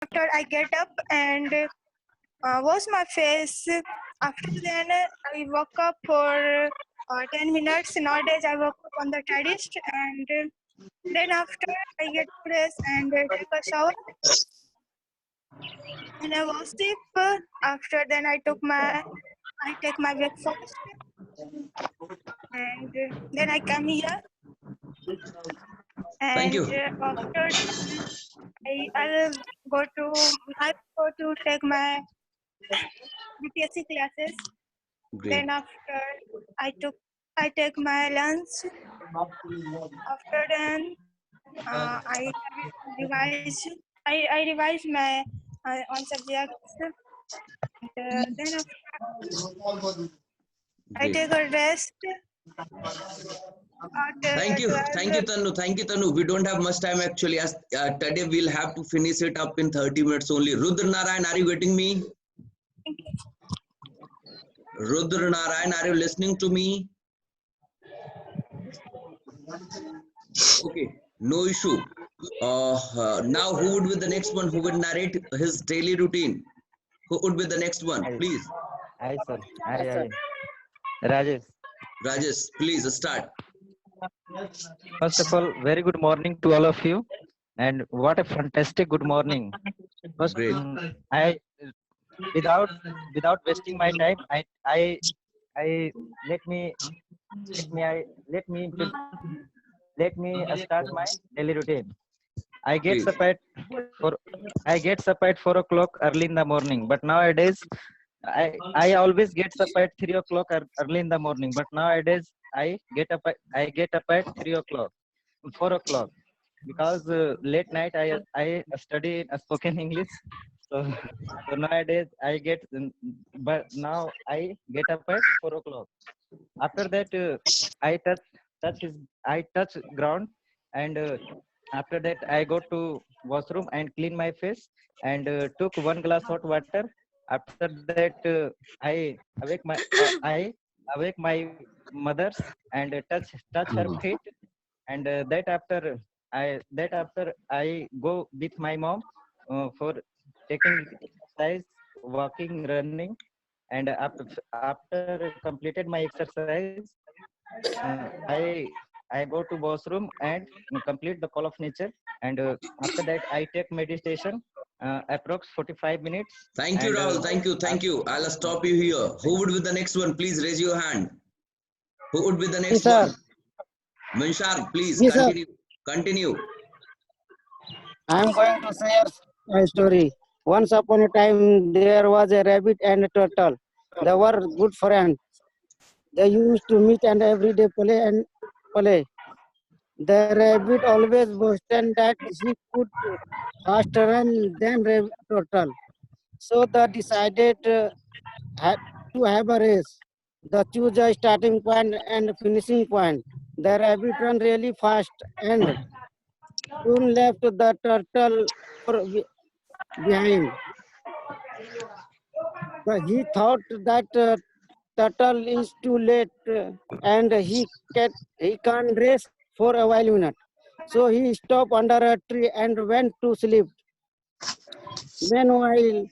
after I get up and wash my face. After then, I woke up for 10 minutes. Nowadays, I woke up on the terrace, and then after I get dressed and take a shower. And I was sick. After then, I take my breakfast, and then I come here. Thank And you. after I'll go to take my BPSC classes. Great. Then after I take my lunch. After then I revise I revise my on subjects. And, then after I Great. take a rest. Thank you, Tanu. Thank you, Tanu. We don't have much time actually. As today we'll have to finish it up in 30 minutes only. Rudra Narayan, are you getting me? Rudra Narayan, are you listening to me? Okay, no issue. Now who would be the next one who would narrate his daily routine? Who would be the next one, please? Hi, sir. Hi. Rajesh. Rajesh, please start. First of all, very good morning to all of you. And what a fantastic good morning. First, Great. I without wasting my time, let me start my daily routine. I get up at 4 o'clock early in the morning, but nowadays I always get up at 3 o'clock early in the morning, but nowadays I get up at 3 o'clock, 4 o'clock, because late night I study spoken English. So nowadays but now I get up at 4 o'clock. After that, I touch ground, and after that I go to washroom and clean my face, and took 1 glass hot water. After that, I awake my mother and touch her feet, and that after I go with my mom for taking exercise, walking, running, and after completed my exercise, I go to washroom and complete the call of nature, and after that I take meditation, approx 45 minutes. Thank you, Rahul. Thank you. I'll stop you here. Who would be the next one? Please raise your hand. Who would be the next one? Minshar, please continue. I am going to share a story. Once upon a time, there was a rabbit and a turtle. They were good friends. They used to meet and every day play. The rabbit always boasted that he could faster run than turtle. So they decided to have a race. They choose a starting point and finishing point. The rabbit ran really fast and soon left the turtle behind. But he thought that turtle is too late and he can't race for a while minute. So he stopped under a tree and went to sleep. Meanwhile,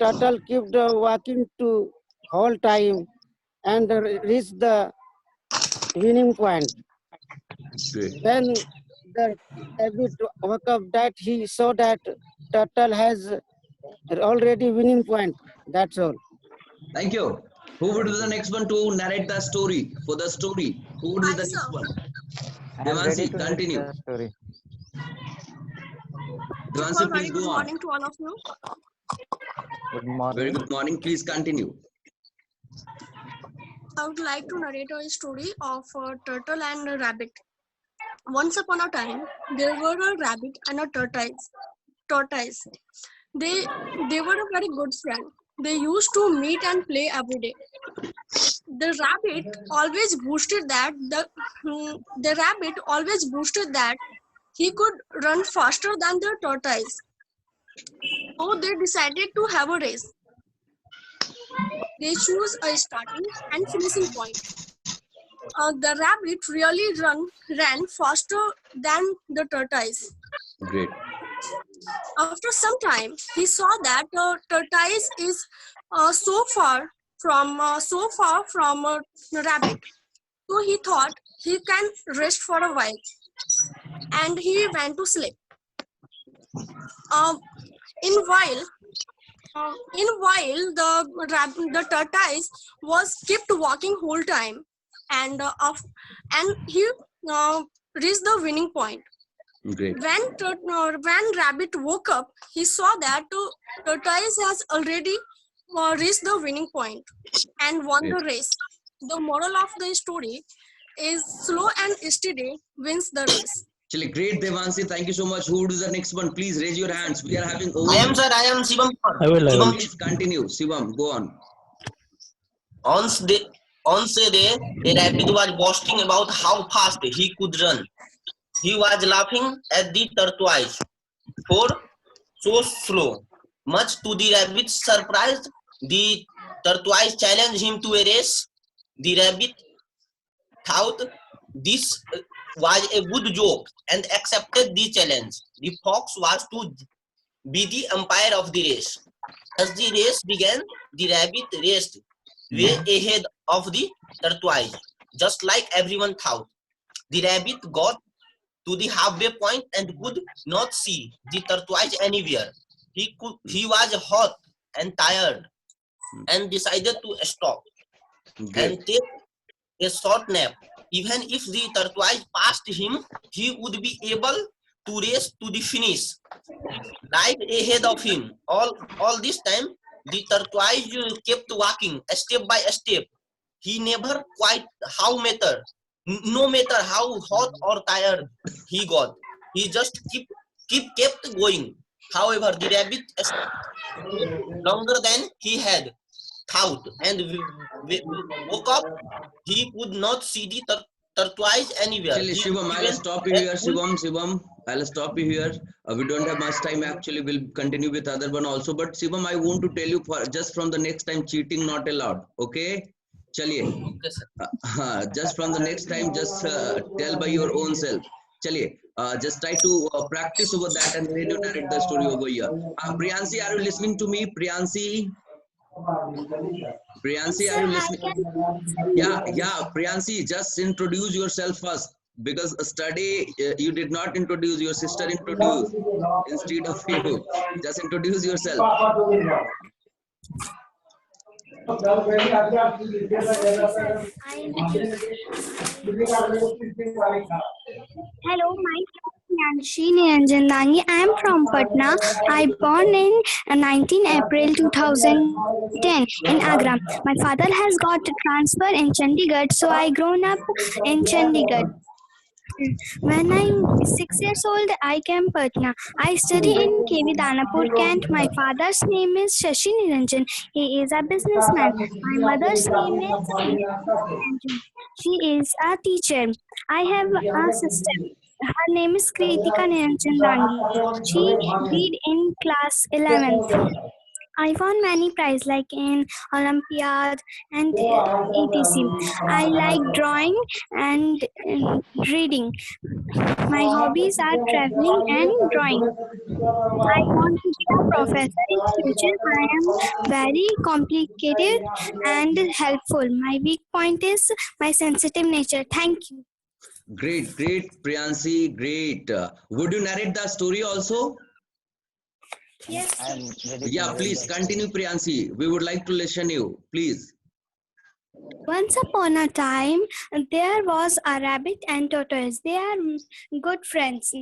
turtle kept walking to whole time and reached the winning point. Then the rabbit woke up that he saw that turtle has already winning point. That's all. Thank you. Who would be the next one to narrate the story? For the story, who would be the next one? I am ready Devanshi, to continue. narrate the story. Devanshi, please go Good on. morning to all of you. Good morning. Very good morning. Please continue. I would like to narrate a story of a turtle and a rabbit. Once upon a time, there were a rabbit and a tortoise. They were a very good friend. They used to meet and play every day. The rabbit always boasted that he could run faster than the tortoise. So they decided to have a race. They choose a starting and finishing point. The rabbit really ran faster than the tortoise. Great. After some time, he saw that tortoise is so far from rabbit. So he thought he can rest for a while, and he went to sleep. Uh, in while the tortoise was kept walking whole time, and he reached the winning point. Great. When rabbit woke up, he saw that tortoise has already reached the winning point and won the race. The moral of the story is slow and steady wins the race. Chale, great, Devansi. Thank you so much. Who is the next one? Please raise your hands. We are having. I am, sir. I am Shivam. I will. Please continue. Shivam, go on. Once a day, a rabbit was boasting about how fast he could run. He was laughing at the tortoise for so slow. Much to the rabbit's surprise, the tortoise challenged him to a race. The rabbit thought this was a good joke and accepted the challenge. The fox was to be the umpire of the race. As the race began, the rabbit raced way ahead of the tortoise, just like everyone thought. The rabbit got to the halfway point and could not see the tortoise anywhere. He was hot and tired and decided to stop and take a short nap. Even if the tortoise passed him, he would be able to race to the finish right ahead of him. All this time, the tortoise kept walking step by step. He never quite no matter how hot or tired he got, he just kept going. However, the rabbit longer than he had thought and woke up. He could not see the tortoise anywhere. Actually, Shivam, I'll stop you here. Shivam, I'll stop you here. We don't have much time. Actually, we'll continue with other one also. But Shivam, I want to tell you, just from the next time, cheating not allowed. Okay? Chaliye. Okay, sir. Just from the next time, just tell by your own self. Chaliye. Just try to practice over that and radio narrate the story over here. Priyansi, are you listening to me? Priyansi, are you listening? Yeah, Priyansi, just introduce yourself first. Because study, you did not introduce, your sister introduced instead of you. Just introduce yourself. Hello, my name is Priyanshi Niranjan. I am from Patna. I born in 19 April 2010 in Agra. My father has got a transfer in Chandigarh, so I grown up in Chandigarh. When I'm 6 years old, I came Patna. I study in KV Danapur, Kent. My father's name is Shashi Niranjan. He is a businessman. My mother's name is Niranjan. She is a teacher. I have a sister. Her name is Kritika Niranjan Dangi. She read in class 11th. I won many prizes like in Olympiad and etc. I like drawing and reading. My hobbies are traveling and drawing. I want to be a professor in future. I am very complicated and helpful. My weak point is my sensitive nature. Thank you. Great, Priyansi, great. Would you narrate the story also? Yes. Yeah, please continue, Priyansi. We would like to listen you, please. Once upon a time, there was a rabbit and tortoise. They are good friends.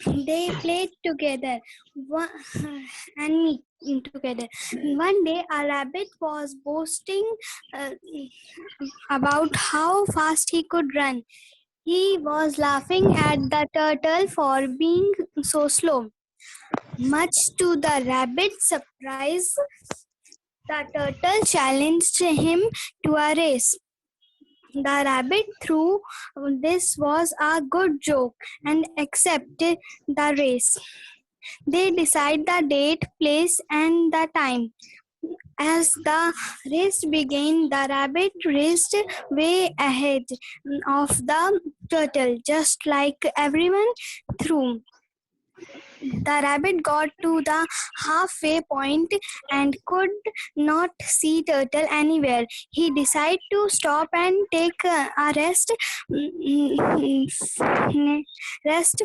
They played together and meet together. One day, a rabbit was boasting about how fast he could run. He was laughing at the turtle for being so slow. Much to the rabbit's surprise, the turtle challenged him to a race. The rabbit thought this was a good joke and accepted the race. They decided the date, place, and the time. As the race began, the rabbit raced way ahead of the turtle, just like everyone through. The rabbit got to the halfway point and could not see Turtle anywhere. He decided to stop and take a rest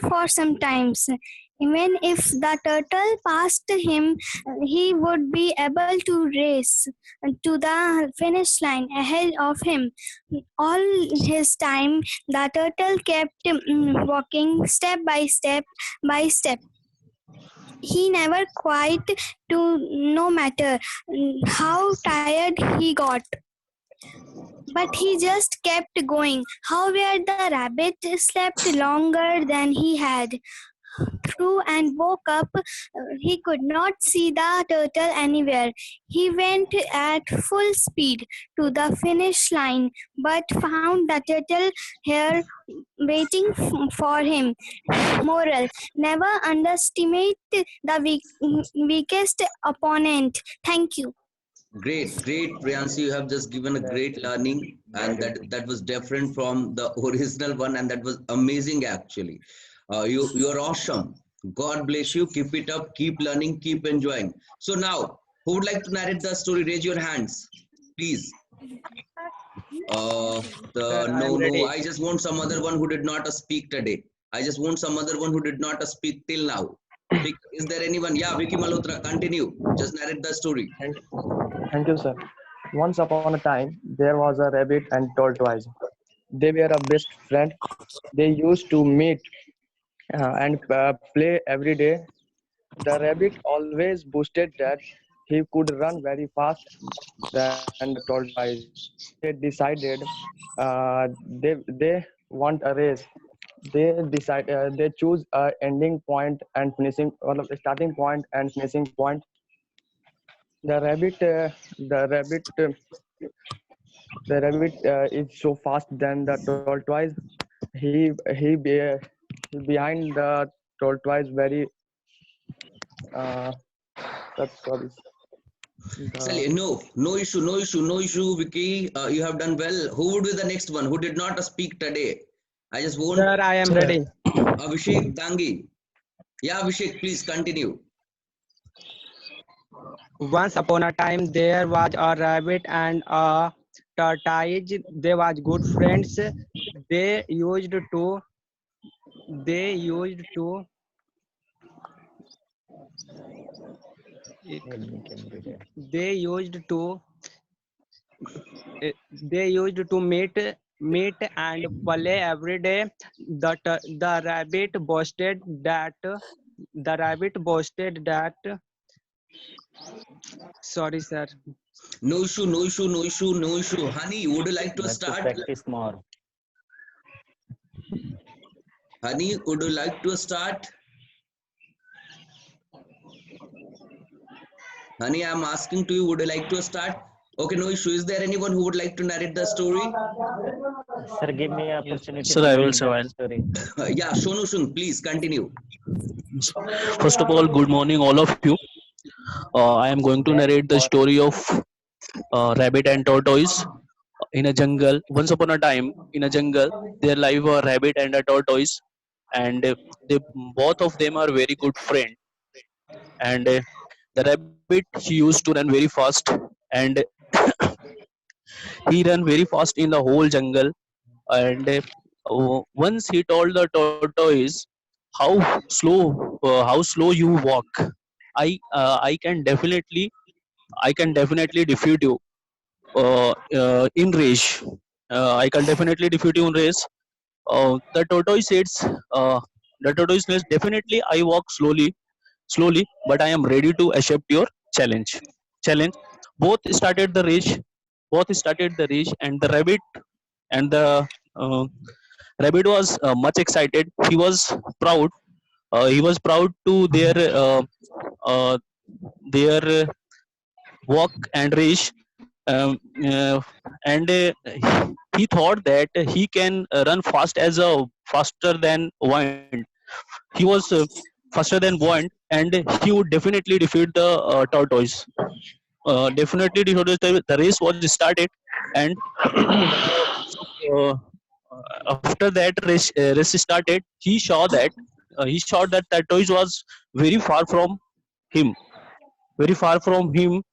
for some times. Even if the turtle passed him, he would be able to race to the finish line ahead of him. All his time, the turtle kept walking step by step. He never quite to no matter how tired he got, but he just kept going. However, the rabbit slept longer than he had through and woke up. He could not see the turtle anywhere. He went at full speed to the finish line but found the turtle here waiting for him. Moral: never underestimate the weakest opponent. Thank you. Great, great, Priyansi. You have just given a great learning, and that was different from the original one, and that was amazing actually. You are awesome. God bless you. Keep it up. Keep learning. Keep enjoying. So now, who would like to narrate the story? Raise your hands, please. No. I just want some other one who did not speak today. I just want some other one who did not speak till now. Is there anyone? Yeah, Vicky Malhotra, continue. Just narrate the story. Thank you, sir. Once upon a time, there was a rabbit and tortoise. They were a best friend. They used to meet and play every day. The rabbit always boasted that he could run very fast than the tortoise. They decided they want a race. They choose a ending point and finishing, well, a starting point and finishing point. The rabbit is so fast than the tortoise. He behind the tortoise very. Sorry. Sally, no issue, Vicky. You have done well. Who would be the next one who did not speak today? I just want. Sir, I am ready. Abhishek Dangi. Yeah, Abhishek, please continue. Once upon a time, there was a rabbit and a tortoise. They was good friends. They used to. They used to. They used to. They used to meet and play every day. The rabbit boasted that. The rabbit boasted that. Sorry, sir. No issue. Honey, would you like to start? Practice more. Honey, would you like to start? Honey, I'm asking to you, would you like to start? Okay, no issue. Is there anyone who would like to narrate the story? Sir, give me an opportunity. Sir, I will survive. Yeah, Shonu Shung, please continue. First of all, good morning, all of you. I am going to narrate the story of rabbit and tortoise in a jungle. Once upon a time, in a jungle, there live a rabbit and a tortoise, and they both of them are very good friends. And the rabbit, he used to run very fast, and he ran very fast in the whole jungle. And once he told the tortoise, how slow you walk. I can definitely defeat you in race. I can definitely defeat you in race. The tortoise says, definitely I walk slowly, but I am ready to accept your challenge. Both started the race. And the uh, rabbit was much excited. He was proud. He was proud to uh, their walk and race. Um, uh, and he thought that he can run faster than wind. He was faster than wind, and he would definitely defeat the tortoise. Definitely the race was started, and uh, after that race started, he saw that he saw that tortoise was very far from him. Very far from him.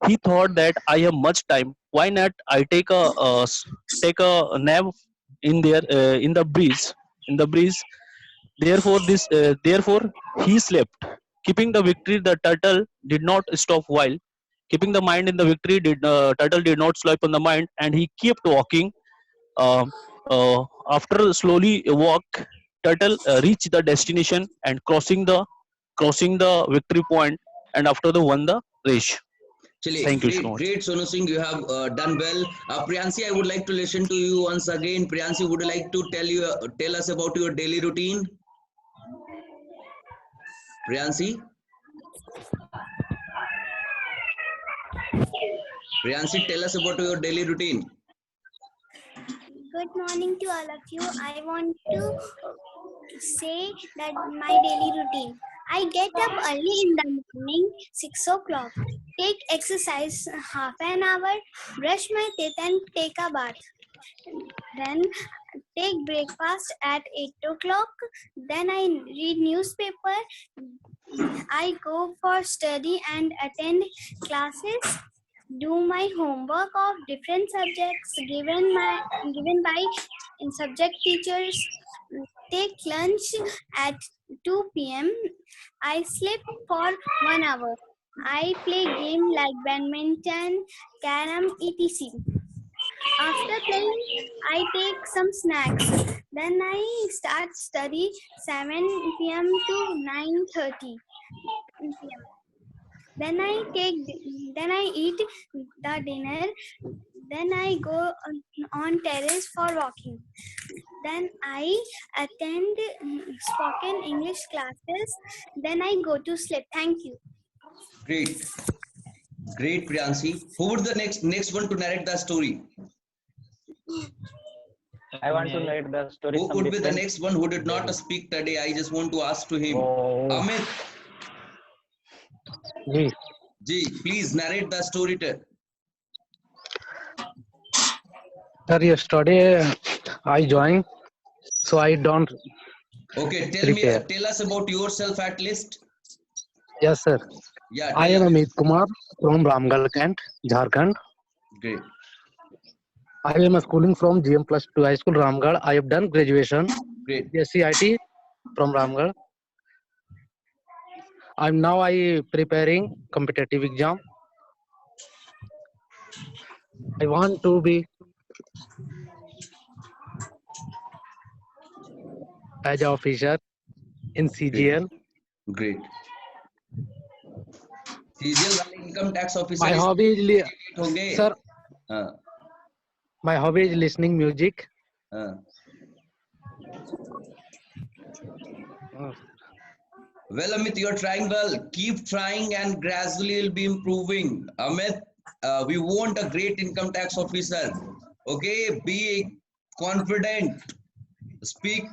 He thought that I have much time. Why not I take a nap in there in the breeze. In the breeze. Therefore he slept. Keeping the victory, the turtle did not stop while keeping the mind in the victory. Turtle did not sleep on the mind, and he kept walking. Um After slowly walk, turtle reached the destination and crossing the victory point, and after the won the race. Chile, Thank you so great, much. great, Sonu Singh. You have done well. Priyansi, I would like to listen to you once again. Priyansi, would you like to tell us about your daily routine? Priyansi, Priyansi, tell us about your daily routine. Good morning to all of you. I want to say that my daily routine. I get up early in the morning, 6 o'clock. Take exercise half an hour, brush my teeth and take a bath. Then take breakfast at 8 o'clock. Then I read newspaper. I go for study and attend classes. Do my homework of different subjects given by subject teachers. Take lunch at 2 p.m. I sleep for 1 hour. I play game like badminton, carom, etc. After playing, I take some snacks. Then I start study 7 p.m. to 9:30 p.m. Then I eat the dinner. Then I go on terrace for walking. Then I attend spoken English classes. Then I go to sleep. Thank you. Great, great, Priyansi. Who would the next one to narrate the story? I want to narrate the story. Who could be the next one who did not speak today? I just want to ask to him. Amit. Ji, please narrate the story. Sir, yesterday I joined, so I don't. Okay, tell us about yourself at least. Yes, sir. Yeah. I am Amit Kumar from Ramgarh Kent, Jharkhand. Great. I am schooling from GM Plus 2 High School, Ramgarh. I have done graduation. Great. SCIT from Ramgarh. I preparing competitive exam. I want to be as an officer in CGL. Great. CGL वाले income tax officer. My hobby is sir. My hobby is listening music. Well, Amit, you're trying well. Keep trying and gradually you'll be improving. Amit, we want a great income tax officer. Okay, be confident. Speak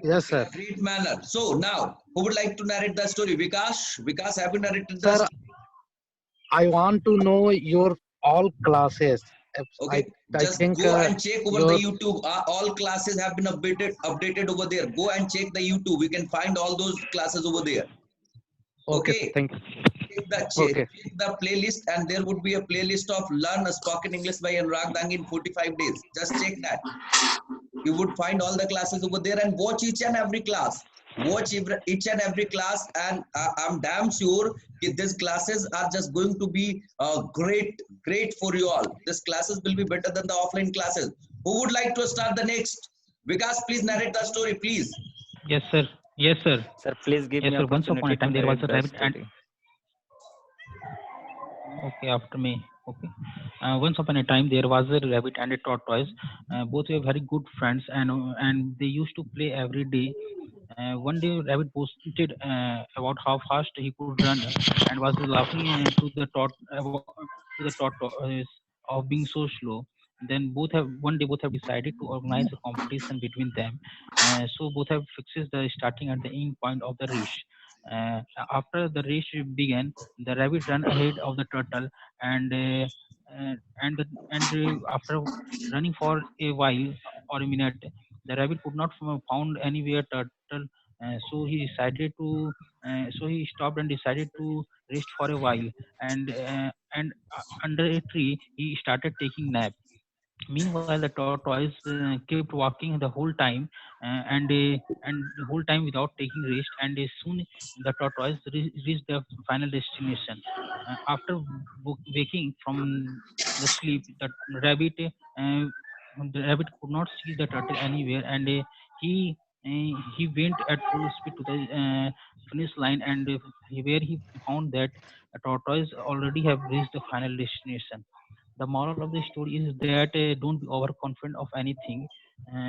Yes, sir. in a great manner. So now, who would like to narrate the story? Vikas, have you narrated the story? I want to know your all classes. Okay, just go and check over the YouTube. All classes have been updated over there. Go and check the YouTube. We can find all those classes over there. Okay, thank you. Check the playlist, and there would be a playlist of Learn Spoken English by Anurag Dangi in 45 days. Just check that. You would find all the classes over there and watch each and every class. Watch each and every class, and I'm damn sure that these classes are just going to be great for you all. These classes will be better than the offline classes. Who would like to start the next? Vikas, please narrate the story, please. Yes, sir. Yes, sir. Sir, please give me Once upon a time, there was a rabbit and. story. Okay, after me. Okay. Once upon a time, there was a rabbit and a tortoise. Both were very good friends, and they used to play every day. One day, rabbit boasted about how fast he could run, and was laughing to the tortoise of being so slow. Then both have decided to organize a competition between them. So both have fixed the starting and the end point of the race. After the race began, the rabbit ran ahead of the turtle, and after running for a while or a minute, the rabbit could not found anywhere turtle So he stopped and decided to rest for a while. And under a tree, he started taking nap. Meanwhile, the tortoise kept walking the whole time, and the whole time without taking rest. And soon the tortoise reached the final destination. After waking from the sleep, the rabbit could not see the turtle anywhere, and he went at full speed to the finish line, and where he found that a tortoise already have reached the final destination. The moral of the story is that don't be overconfident of anything.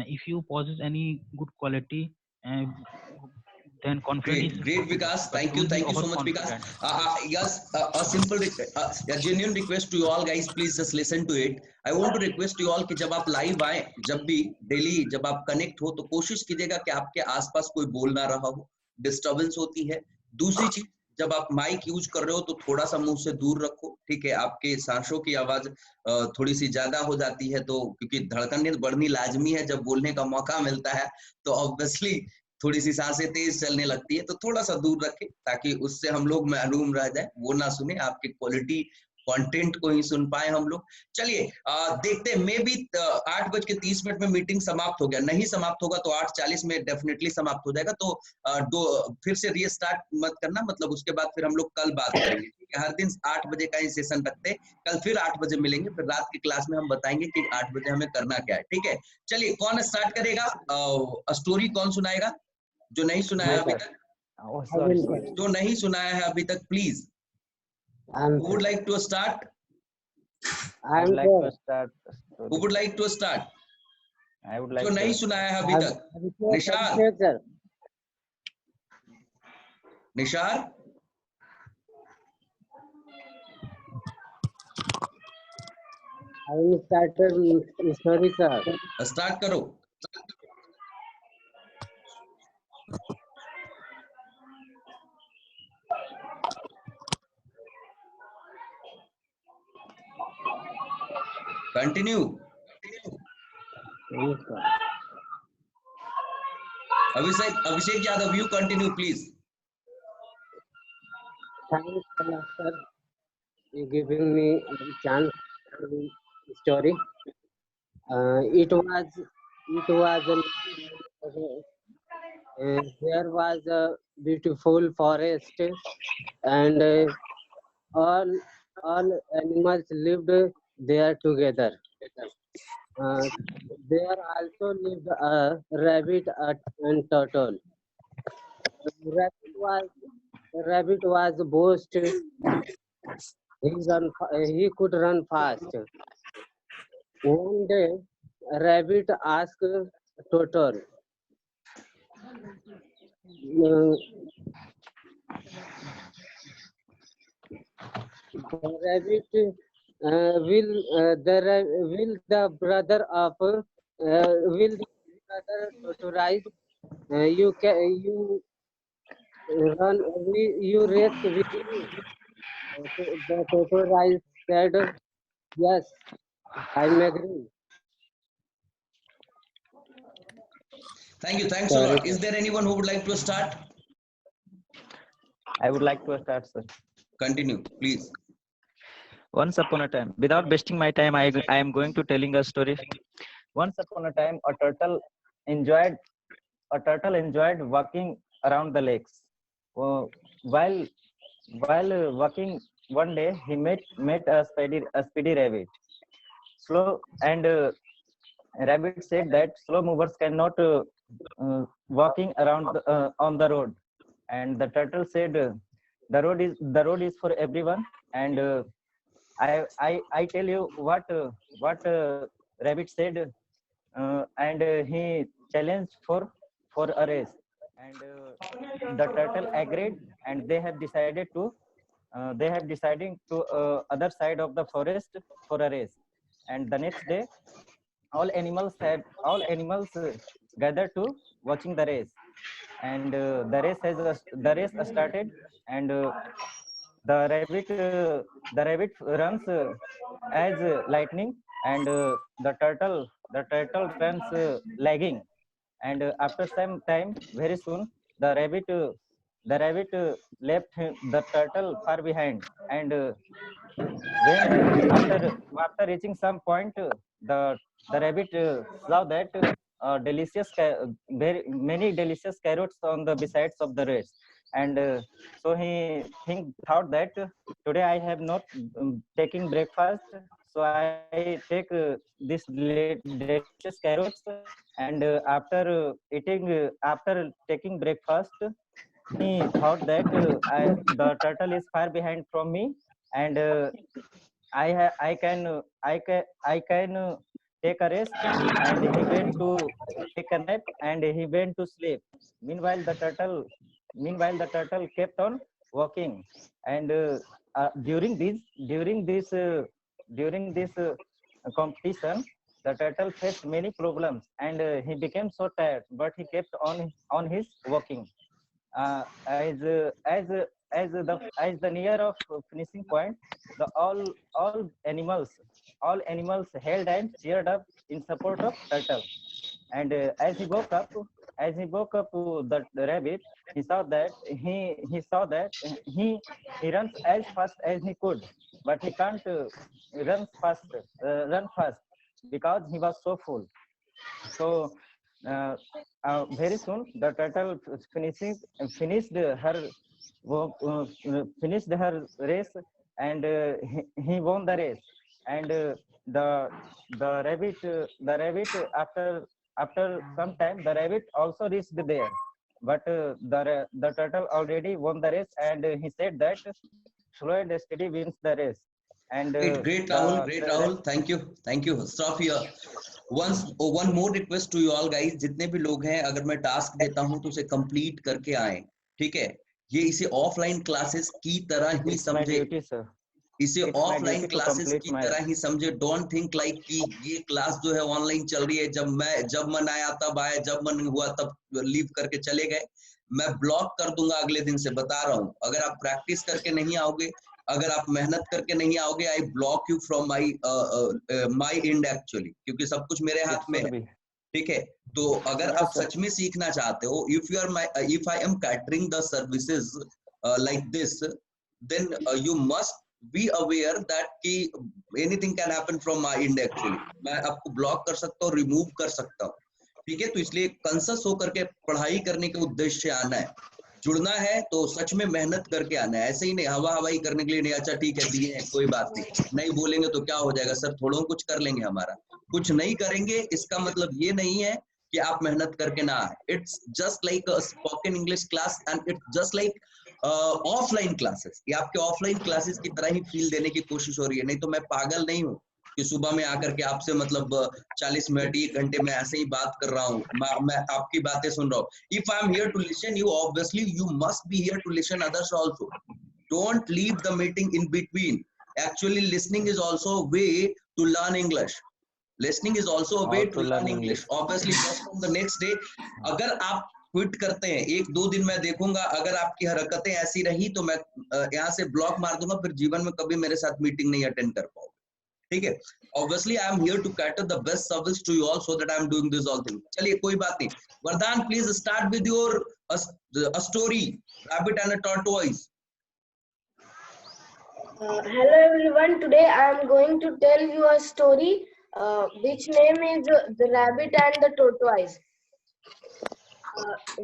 If you possess any good quality, uh, then confidence is Great, good, Vikas. but don't be Thank you so much, Vikas. overconfident. Yes, a simple, a genuine request to you all guys. Please just listen to it. I want to request you all कि जब आप live आए, जब भी daily जब आप connect हो, तो कोशिश कीजिएगा कि आपके आसपास कोई बोल ना रहा हो, disturbance होती है. दूसरी चीज, जब आप माइक यूज कर रहे हो तो थोड़ा सा मुंह से दूर रखो, ठीक है. आपके सांसों की आवाज थोड़ी सी ज्यादा हो जाती है, तो क्योंकि धड़कन बढ़नी लाजमी है जब बोलने का मौका मिलता है, तो ऑब्वियसली थोड़ी सी सांसें तेज चलने लगती है, तो थोड़ा सा दूर रखें ताकि उससे हम लोग मालूम रह जाए, वो ना सुने, आपके क्वालिटी कंटेंट को ही सुन पाए हम लोग. चलिए देखते हैं. मे बी 8:30 में मीटिंग समाप्त हो गया, नहीं समाप्त होगा तो 8:40 में डेफिनेटली समाप्त हो जाएगा. तो फिर से रीस्टार्ट मत करना, मतलब उसके बाद फिर हम लोग कल बात करेंगे, ठीक है. हर दिन 8 बजे का ही सेशन रखते हैं. कल फिर 8 बजे मिलेंगे, फिर रात की क्लास में हम बताएंगे कि 8 बजे हमें करना क्या है, ठीक है. चलिए, कौन स्टार्ट करेगा? स्टोरी कौन सुनाएगा जो नहीं सुनाया अभी तक? जो नहीं सुनाया है अभी तक, please. Who would like to start? I would like to start. Who would like to start? I would like जो नहीं to. सुनाया है अभी तक. Nishar. Nishar. I will start the story, sir. Start करो. Continue. Abhishek Yadav, you continue please. Thanks, sir, for giving me a chance to the story. It was there was a beautiful forest, and all animals lived there together. There also lived a rabbit and turtle. Rabbit was boast. He could run fast. One day, rabbit asked turtle, rabbit, will the brother tortoise you run you race with me? The tortoise said, yes, I'm agree. Thanks a lot. Is there anyone who would like to start? I would like to start, sir. Continue, please. Once upon a time, without wasting my time, I am going to telling a story. Once upon a time, a turtle enjoyed walking around the lakes. While walking, one day he met a speedy rabbit. Slow and rabbit said that slow movers cannot walking around on the road. And the turtle said, the road is for everyone. And I tell you what rabbit said, and he challenged for a race. And the turtle agreed, and they have decided to other side of the forest for a race. And the next day, all animals gathered to watching the race. And the race started. And the rabbit runs as lightning, and the turtle runs lagging. And after some time, very soon, the rabbit left the turtle far behind, and when after reaching some point, the rabbit saw that very many delicious carrots on the besides of the race, and so he thought that today I have not taking breakfast, so I take this delicious carrots, and after taking breakfast, he thought that the turtle is far behind from me, and I can take a rest, and he went to take a nap, and he went to sleep. Meanwhile, the turtle kept on walking, and during this competition, the turtle faced many problems, and he became so tired, but he kept on his walking. As the near of finishing point, the all animals held and cheered up in support of turtle, and as he woke up the rabbit, he saw that he runs as fast as he could, but he can't run fast because he was so full. So uh, very soon the turtle finished her finished her race, and he won the race, and the the rabbit after some time, the rabbit also reached there, but the turtle already won the race, and he said that slow and steady wins the race, and Great, Rahul. Great, Rahul. Thank you. Stop here. One more request to you all guys. जितने भी लोग हैं, अगर मैं task देता हूं तो उसे कंप्लीट करके आए, ठीक है? ये इसे ऑफलाइन क्लासेस की तरह ही समझे, इसे ऑफलाइन क्लासेस की तरह ही समझे. डोंट थिंक लाइक कि ये क्लास जो है ऑनलाइन चल रही है, जब मन आया तब आए, जब मन हुआ तब लीव करके चले गए. मैं ब्लॉक कर दूंगा अगले दिन से, बता रहा हूं. अगर आप प्रैक्टिस करके नहीं आओगे, अगर आप मेहनत करके नहीं आओगे, I block you from my end actually, क्योंकि सब कुछ मेरे हाथ में है, ठीक है? तो अगर आप सच में सीखना चाहते हो, if I am catering the services like this, then you must be aware that कि anything can happen from my end actually. मैं आपको ब्लॉक कर सकता हूँ, रिमूव कर सकता हूँ, ठीक है? तो इसलिए कंसस होकर के पढ़ाई करने के उद्देश्य से आना है. जुड़ना है तो सच में मेहनत करके आना है, ऐसे ही नहीं हवाई करने के लिए नहीं. अच्छा ठीक है, दिए हैं, कोई बात नहीं बोलेंगे तो क्या हो जाएगा सर, थोड़ा कुछ कर लेंगे, हमारा कुछ नहीं करेंगे, इसका मतलब ये नहीं है कि आप मेहनत करके ना आए. It's just like a spoken English class, and it's just like offline classes. ये आपके ऑफलाइन क्लासेस की तरह ही फील देने की कोशिश हो रही है. नहीं तो मैं पागल नहीं हूँ कि सुबह में आकर के आपसे मतलब 40 मिनट 1 घंटे में ऐसे ही बात कर रहा हूँ, मैं आपकी बातें सुन रहा हूँ. If I am here to listen you, obviously you must be here to listen others also. Don't leave the meeting in between. Actually listening is also a way to learn English. Listening is also a way to learn English. Obviously just from the next day, अगर आप quit करते हैं 1-2 दिन, मैं देखूंगा अगर आपकी हरकतें ऐसी रही तो मैं यहाँ से ब्लॉक मार दूंगा, फिर जीवन में कभी मेरे साथ मीटिंग नहीं अटेंड कर पाओगे, ठीक है? Obviously I am here to cater the best service to you all, so that I am doing this all thing. चलिए कोई बात नहीं. वरदान, please start with your a story, rabbit and a tortoise. Hello everyone, today I am going to tell you a story which name is The Rabbit and the Tortoise.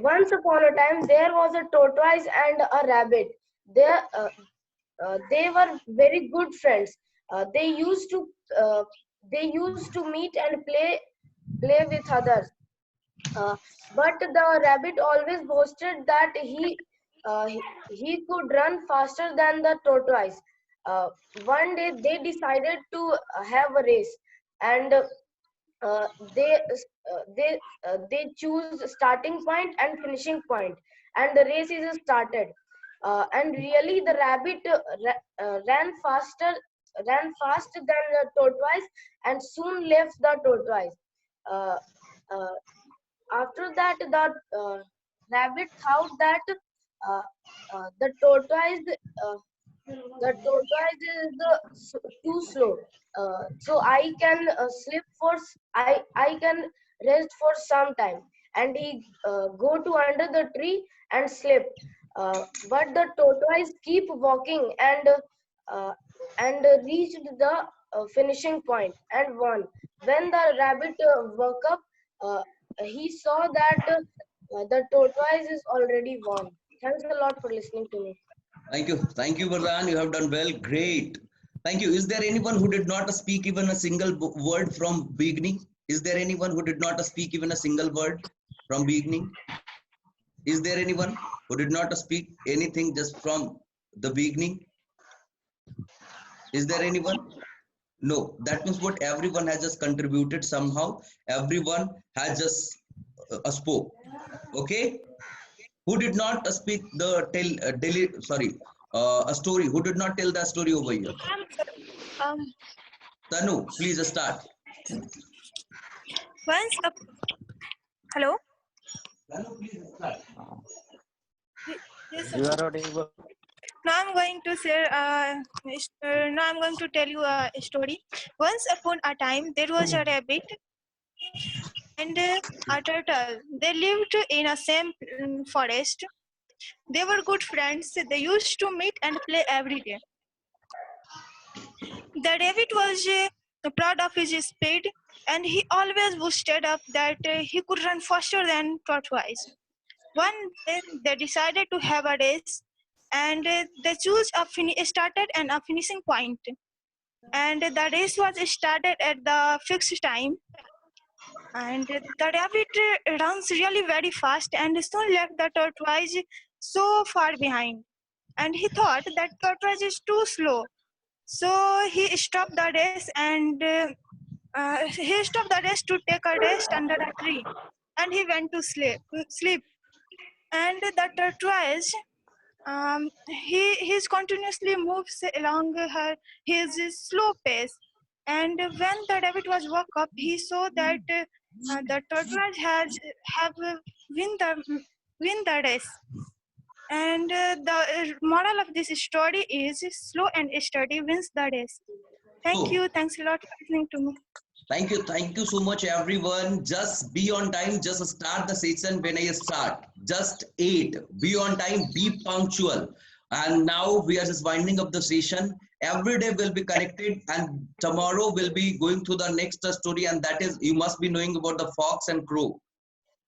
Once upon a time there was a tortoise and a rabbit. They were very good friends. They used to meet and play with others. But the rabbit always boasted that he could run faster than the tortoise. One day they decided to have a race, and they choose starting point and finishing point, and the race is started. And really the rabbit ran fast than the tortoise, and soon left the tortoise. After that, the rabbit thought that the tortoise is too slow, so I can I can rest for some time. And he go to under the tree and slip. But the tortoise keep walking and reached the finishing point and won. When the rabbit woke up, he saw that the tortoise is already won. Thanks a lot for listening to me. Thank you, Vardhan. You have done well. Great. Thank you. Is there anyone who did not speak even a single word from beginning? Is there anyone who did not speak even a single word from beginning? Is there anyone who did not speak anything just from the beginning? Is there anyone? No. That means what everyone has just contributed somehow. Everyone has just spoke. Okay. Who did not speak the a story? Who did not tell the story over here? Tanu, please start. Once up. Hello. Tanu, please start. Yes, You are audible. now I'm going to share. Now I'm going to tell you a story. Once upon a time, there was a rabbit and a turtle. They lived in a same forest. They were good friends. They used to meet and play every day. The rabbit was proud of his speed, and he always boasted up that he could run faster than tortoise. One day, they decided to have a race, and they chose a started and a finishing point. And the race was started at the fixed time. And the rabbit runs really very fast and soon left the tortoise so far behind. And he thought that tortoise is too slow. So he stopped the race and to take a rest under a tree. And he went to sleep. And the tortoise, he continuously moves along his slow pace. And when the rabbit was woke up, he saw that the tortoise have win the race. And the moral of this story is slow and steady wins the race. Thank you. Thanks a lot for listening to me. Thank you so much, everyone. Just be on time. Just start the session when I start. Just 8. Be on time. Be punctual. And now we are just winding up the session. Every day will be connected, and tomorrow we'll be going to the next story, and that is you must be knowing about the fox and crow.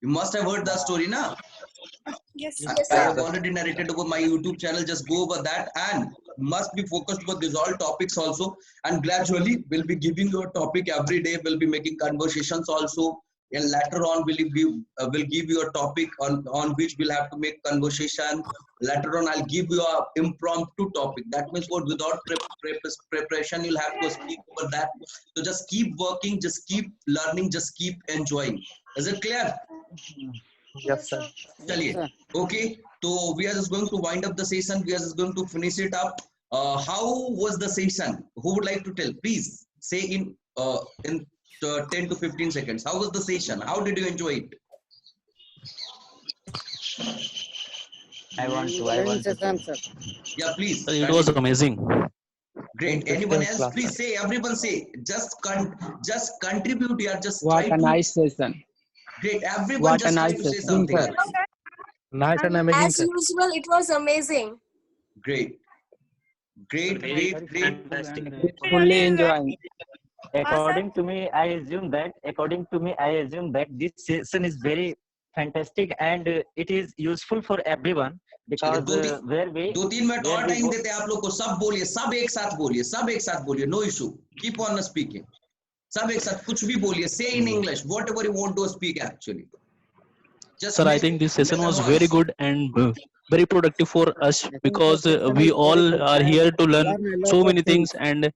You must have heard the story, na? Yes. I have already narrated over my YouTube channel. Just go over that and must be focused for these all topics also. And gradually we'll be giving you a topic every day. We'll be making conversations also. And later on we'll give you a topic on which we'll have to make conversation. Later on I'll give you a impromptu topic. That means what without preparation you'll have to speak over that. So just keep working, just keep learning, just keep enjoying. Is it clear? Yes, sir. Chaliye. Okay, so we are just going to wind up the session. We are just going to finish it up. How was the session? Who would like to tell? Please say in 10 to 15 seconds. How was the session? How did you enjoy it? I want to. Answer. Yeah, please. It was amazing. Great. Anyone else? Please say. Everyone say. Just contribute here. Just What try a to. nice session. Great. Everyone What a just try nice to say session. something. Nice and amazing, As sir. usual, it was amazing. Great. Great. Fully enjoying. According to me, I assume that this session is very fantastic and it is useful for everyone because where we 2-3 minute और time देते हैं आप लोग को सब बोलिए सब एक साथ बोलिए no issue keep on speaking सब एक साथ कुछ भी बोलिए say in English whatever you want to speak actually Sir, I think this session was very good and very productive for us because we all are here to learn so many things and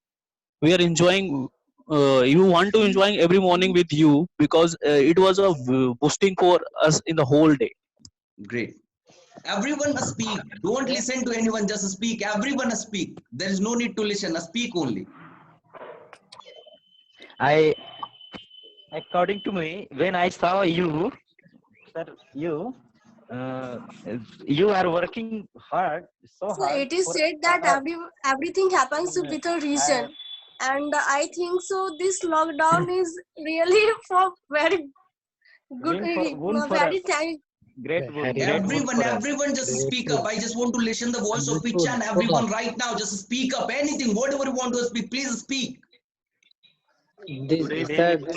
we are enjoying. You want to enjoying every morning with you because it was a boosting for us in the whole day. Great. Everyone speak. Don't listen to anyone. Just speak. Everyone speak. There is no need to listen. Speak only. According to me, when I saw you, sir, you are working hard, so So hard. it is said that everything happens with a reason. And I think so this lockdown is really for very good, very great good Everyone, for us. everyone just speak up. I just want to listen the voice of each and everyone right now. Just speak up. Anything, whatever you want to speak, please speak. This has been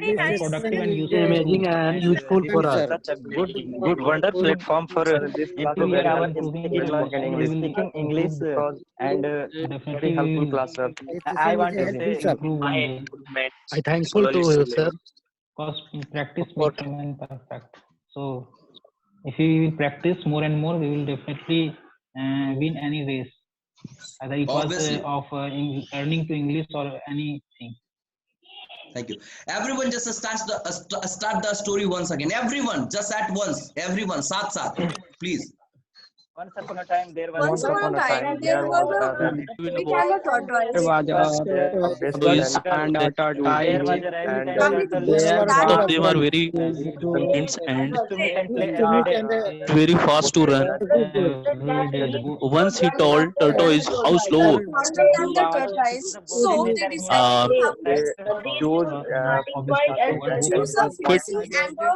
Very Very nice. productive and very useful. amazing and useful for us. Such a good wonder platform for Sir, this class was improving very our helpful improving speaking, for spoken we English. will speaking English improve It was and definitely very we helpful will class, sir. This I session want is to helpful, say sir. improve one day I thankful to you, sir. because practice For makes a man perfect. So if we will practice more and more, we will definitely win any race, either it was Obviously. of learning to English or anything. Thank you. Everyone just start the story once again. Everyone, just at once. Everyone, saath. Please. once upon a time there was Once Once upon upon a a time, time, there there was was a a rabbit rabbit and a There tortoise. was and a their best tortoise friend. and a They there tortoise. was used a to rabbit and and a Rabbit turtle. used to There There were start Both two of of them are them. very used to convinced and Used to meet and play Used to every meet day. and very fast to run. good, good. Every day. Once he told tortoise how slow faster than the tortoise, Good so news. they decided uh, to have they use Obviously, to both observe could facing and the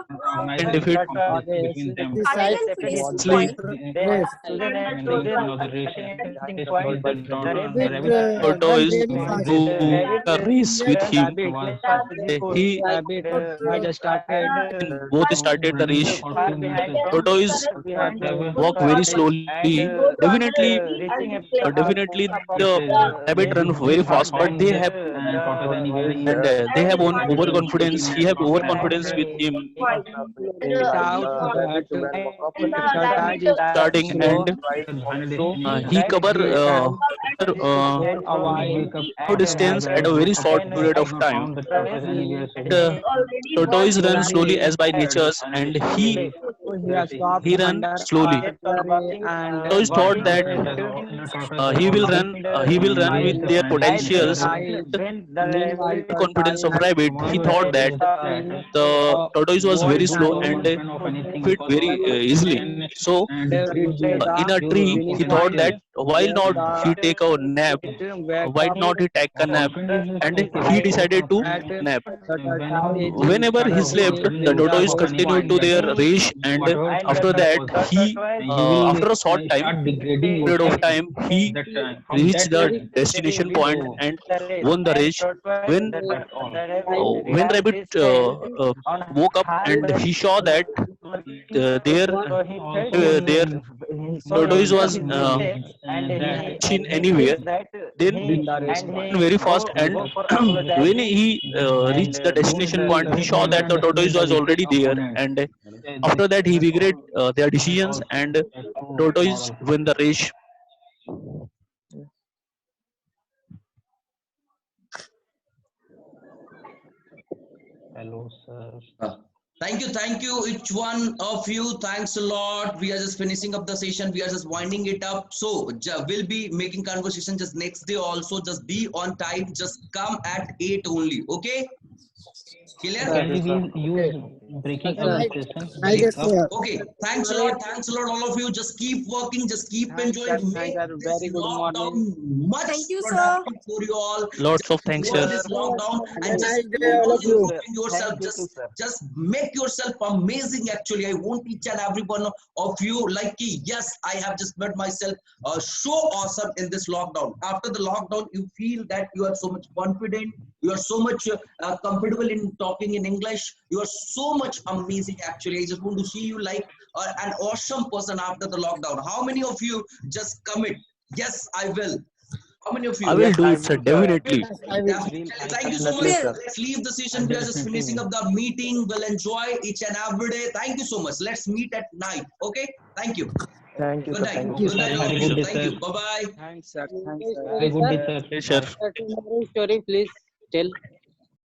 can imaginary defeat competition between them. Decide starting and finishing easily. point. They have race. And the chosen of the race finishing race point. between the The Rabbit rabbit run Tortoise very and fast. to rabbit a race with run him. rabbit. was fast before He Rabbit had started and both started the running race. for far 2 minutes. behind Tortoise far behind walk very slowly. and Definitely, reaching a definitely This the is rabbit they run very this fast, but time they that have tortoise and tortoise and they have overconfidence. He have overconfidence with him out rabbit that when walk up to tortoise is starting, slow, and final also destination. he cover he can uh, for a while Wake up no and when the distance at rabbit a very woke up, short period did of not time. found the tortoise Travis anywhere. So And he tortoise run slowly slowly as by at the natures, final and destination. he has stopped he run under slowly. a tree and Tortoise thought walking that After it has the tortoise has he will run with reached the their final potentials. tortoise. when the Meanwhile, Confidence of tortoise rabbit, he thought that the tortoise was was very don't slow over and confident of anything fit because very he easily. can So reached in the a tree, he finish thought line that while where not he the take a nap, it wake why up not he take a nap, confidence is and okay, he but decided to at the nap. tortoise Whenever he is slept, the reaching the tortoise finish continued to point. their race, and whatever after thought that, was, he you will after a short time start degrading period of yourself time, he that from reached that the time. destination point So and won the race. When that's all. when rabbit woke up and he saw that their Also, their tortoise was that seen anywhere, then In the he race. ran very fast, and when he reached the destination point, he saw that the tortoise was already there, opponent. and after that he regret their That decisions, also and that's so tortoise moral. win the race. Hello, sir. Thank you, each one of you. Thanks a lot. We are just finishing up the session. We are just winding it up. So we'll be making conversation just next day also. Just be on time. Just come at 8 only. Okay? Clear? Can we use breaking up the Right. session? Right, Break up. sir. Okay. Thanks a lot. Thanks a lot, all of you. Just keep working. Just keep Thanks, sir. enjoying. Thanks, Make sir. this Very good morning. lockdown much Thank you, sir. productive for you all. Lots of Just thanks, enjoy sir. this lockdown Have and a just nice day, keep all on of you. improving yourself. Just make yourself amazing. Actually, I want each and every one of you like, yes, I have just made myself so awesome in this lockdown. After the lockdown, you feel that you are so much confident. You are so much comfortable in talking in English. You are so much amazing. Actually, I just want to see you like an awesome person after the lockdown. How many of you just commit? Yes, I will. How many of I you? will do it, sir. Definitely. Yes, I will. Definitely. Thank you so much. definitely, sir. Let's leave the session. I We are just definitely finishing will. up the meeting. We'll enjoy each and every day. Thank you so much. Let's meet at night. Okay? Thank you. Thank you, Good sir. night. Thank you. Good night, Have all a of good you. day, Thank sir. you. Bye-bye. Thanks, sir. Thanks, sir. Have a good day, sir. Yes, sir. Bye. Tomorrow story, please tell.